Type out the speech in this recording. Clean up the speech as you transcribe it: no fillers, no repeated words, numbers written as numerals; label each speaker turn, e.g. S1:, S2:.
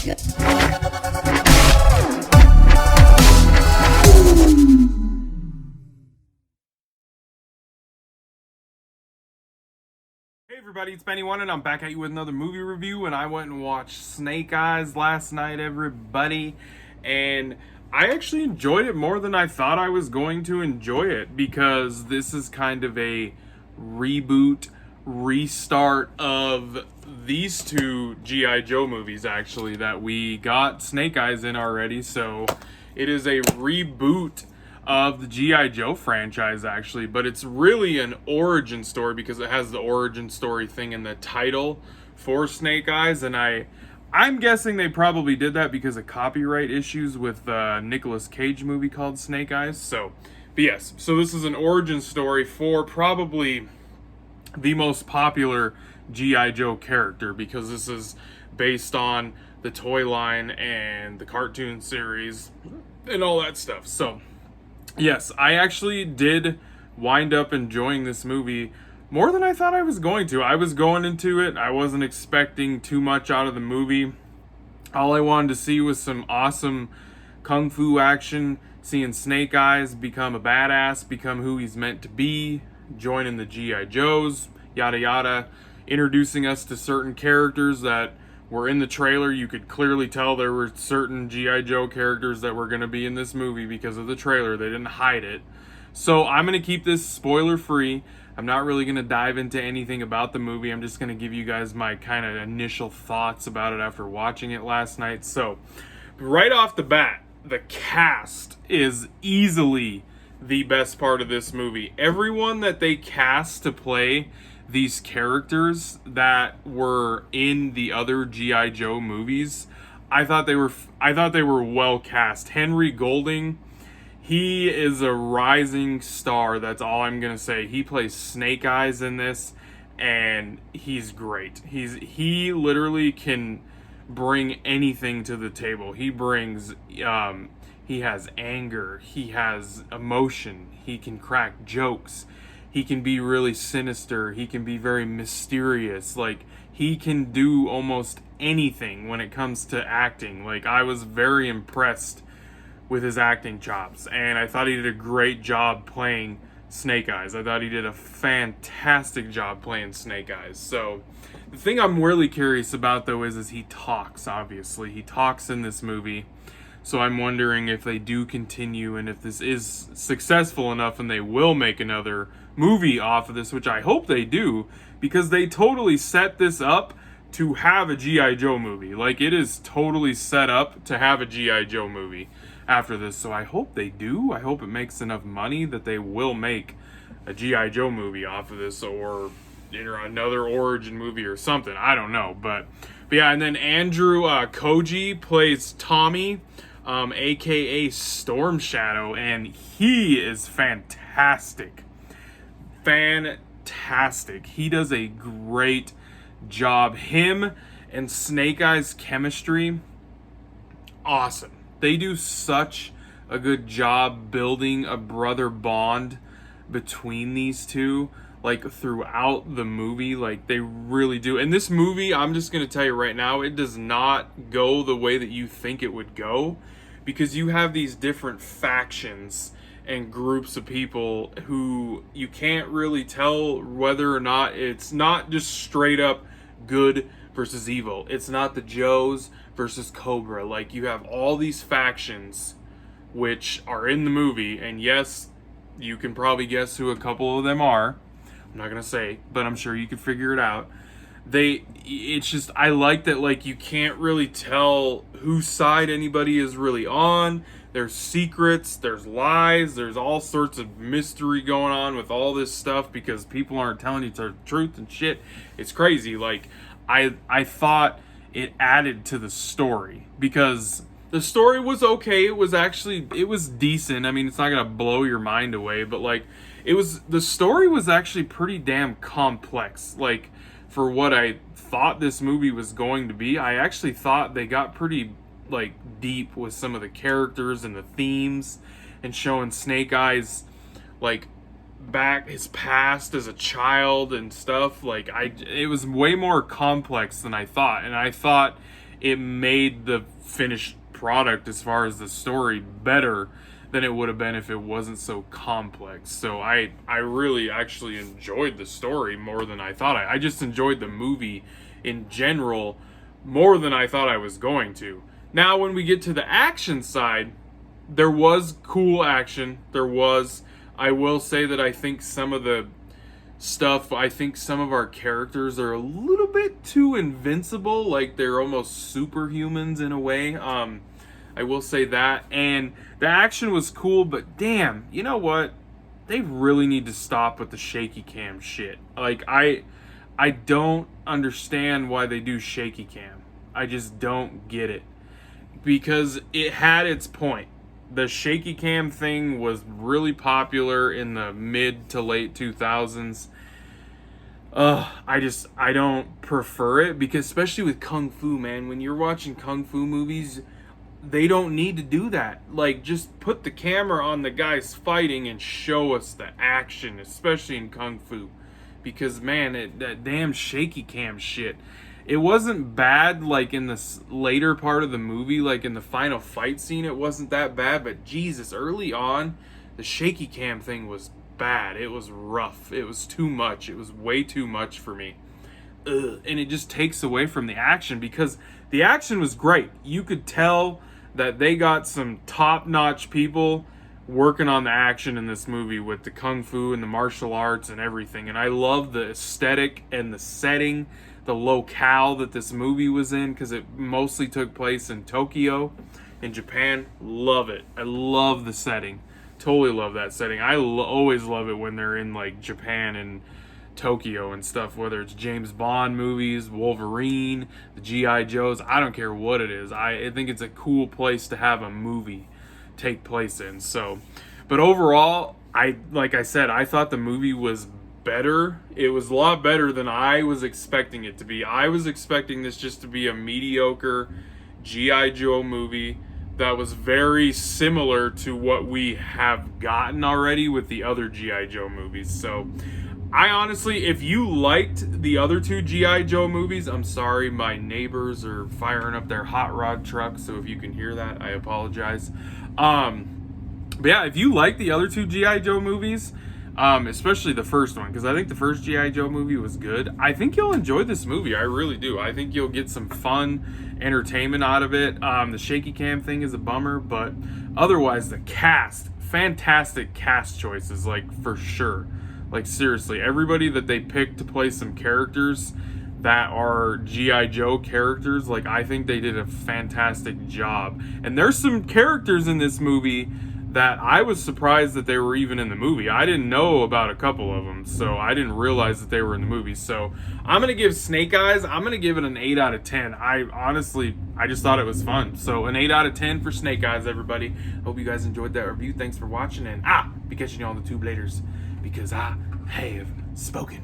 S1: Hey everybody, it's Benny One, and I'm back at you with another movie review. And I went and watched Snake Eyes last night, everybody, and I actually enjoyed it more than I thought I was going to enjoy it, because this is kind of a reboot, restart of these two G.I. Joe movies, actually, that we got Snake Eyes in already. So it is a reboot of the G.I. Joe franchise, actually, but it's really an origin story because it has the origin story thing in the title for Snake Eyes. And I'm guessing they probably did that because of copyright issues with the Nicolas Cage movie called Snake Eyes. So, but yes, so this is an origin story for probably the most popular G.I. Joe character, because this is based on the toy line and the cartoon series and all that stuff. So yes, I actually did wind up enjoying this movie more than I thought I was going to. I was going into it, I wasn't expecting too much out of the movie. All I wanted to see was some awesome kung fu action, seeing Snake Eyes become a badass, become who he's meant to be, joining the G.I. Joes, yada yada, introducing us to certain characters that were in the trailer. You could clearly tell there were certain G.I. Joe characters that were going to be in this movie because of the trailer. They didn't hide it. So I'm going to keep this spoiler free. I'm not really going to dive into anything about the movie. I'm just going to give you guys my kind of initial thoughts about it after watching it last night. So right off the bat, the cast is easily the best part of this movie. Everyone that they cast to play these characters that were in the other G.I. Joe movies, I thought they were well cast. Henry Golding, he is a rising star. That's all I'm gonna say. He plays Snake Eyes in this, and he's great. He literally can bring anything to the table. He brings he has anger, he has emotion, he can crack jokes. He can be really sinister. He can be very mysterious. Like, he can do almost anything when it comes to acting. Like, I was very impressed with his acting chops, and I thought he did a great job playing Snake Eyes. I thought he did a fantastic job playing Snake Eyes. So the thing I'm really curious about, though, is he talks, obviously. He talks in this movie. So I'm wondering if they do continue, and if this is successful enough and they will make another movie off of this, which I hope they do, because they totally set this up to have a G.I. Joe movie. Like, it is totally set up to have a G.I. Joe movie after this. So I hope they do. I hope it makes enough money that they will make a G.I. Joe movie off of this, or another origin movie or something. I don't know. But yeah, and then Andrew Koji plays Tommy, aka Storm Shadow, and he is fantastic. He does a great job. Him and Snake Eyes chemistry, awesome. They do such a good job building a brother bond between these two, like, throughout the movie. Like, they really do. And this movie, I'm just gonna tell you right now, it does not go the way that you think it would go, because you have these different factions and groups of people who you can't really tell whether or not it's not just straight up good versus evil. It's not the Joes versus Cobra. Like, you have all these factions which are in the movie, and yes, you can probably guess who a couple of them are. I'm not gonna say, but I'm sure you can figure it out. It's just, I like that, like, you can't really tell whose side anybody is really on. There's secrets, there's lies, there's all sorts of mystery going on with all this stuff because people aren't telling you the truth and shit. It's crazy. Like, I thought it added to the story, because the story was okay. It was decent. I mean, it's not gonna blow your mind away, but like, the story was actually pretty damn complex. Like, for what I thought this movie was going to be, I actually thought they got pretty, like, deep with some of the characters and the themes, and showing Snake Eyes, like, back his past as a child and stuff. Like, it was way more complex than I thought, and I thought it made the finished product as far as the story better than it would have been if it wasn't so complex. So I really actually enjoyed the story more than I thought. I just enjoyed the movie in general more than I thought I was going to. Now, when we get to the action side, there was cool action. I will say that I think some of the stuff, I think some of our characters are a little bit too invincible, like they're almost superhumans in a way. I will say that. And the action was cool, but damn, you know what? They really need to stop with the shaky cam shit. Like, I don't understand why they do shaky cam. I just don't get it. Because it had its point. The shaky cam thing was really popular in the mid to late 2000s. I don't prefer it, because especially with Kung Fu, man, when you're watching Kung Fu movies, they don't need to do that. Like, just put the camera on the guys fighting and show us the action, especially in Kung Fu. Because, man, that damn shaky cam shit, it wasn't bad, like, in the later part of the movie, like, in the final fight scene, it wasn't that bad, but Jesus, early on, the shaky cam thing was bad. It was rough. It was too much. It was way too much for me. And it just takes away from the action, because the action was great. You could tell that they got some top-notch people working on the action in this movie with the Kung Fu and the martial arts and everything. And I love the aesthetic and the setting, the locale that this movie was in, because it mostly took place in Tokyo, in Japan. Love it. I love the setting. Totally love that setting. I always love it when they're in, like, Japan and Tokyo and stuff, whether it's James Bond movies, Wolverine, the G.I. Joes. I don't care what it is. I think it's a cool place to have a movie take place in. So, but overall, like I said, I thought the movie was better. It was a lot better than I was expecting it to be. I was expecting this just to be a mediocre G.I. Joe movie that was very similar to what we have gotten already with the other G.I. Joe movies. So, I honestly, if you liked the other two G.I. Joe movies, I'm sorry, my neighbors are firing up their hot rod truck, so if you can hear that, I apologize. But yeah, if you like the other two G.I. Joe movies, especially the first one, because I think the first G.I. Joe movie was good, I think you'll enjoy this movie. I really do. I think you'll get some fun entertainment out of it. The shaky cam thing is a bummer, but otherwise, the cast, fantastic cast choices, like, for sure. Like, seriously, everybody that they picked to play some characters that are G.I. Joe characters, like, I think they did a fantastic job. And there's some characters in this movie that I was surprised that they were even in the movie. I didn't know about a couple of them, so I didn't realize that they were in the movie. So I'm going to give Snake Eyes, I'm going to give it an 8 out of 10. I just thought it was fun. So an 8 out of 10 for Snake Eyes, everybody. Hope you guys enjoyed that review. Thanks for watching, and be catching you on the tube laters, because I have spoken.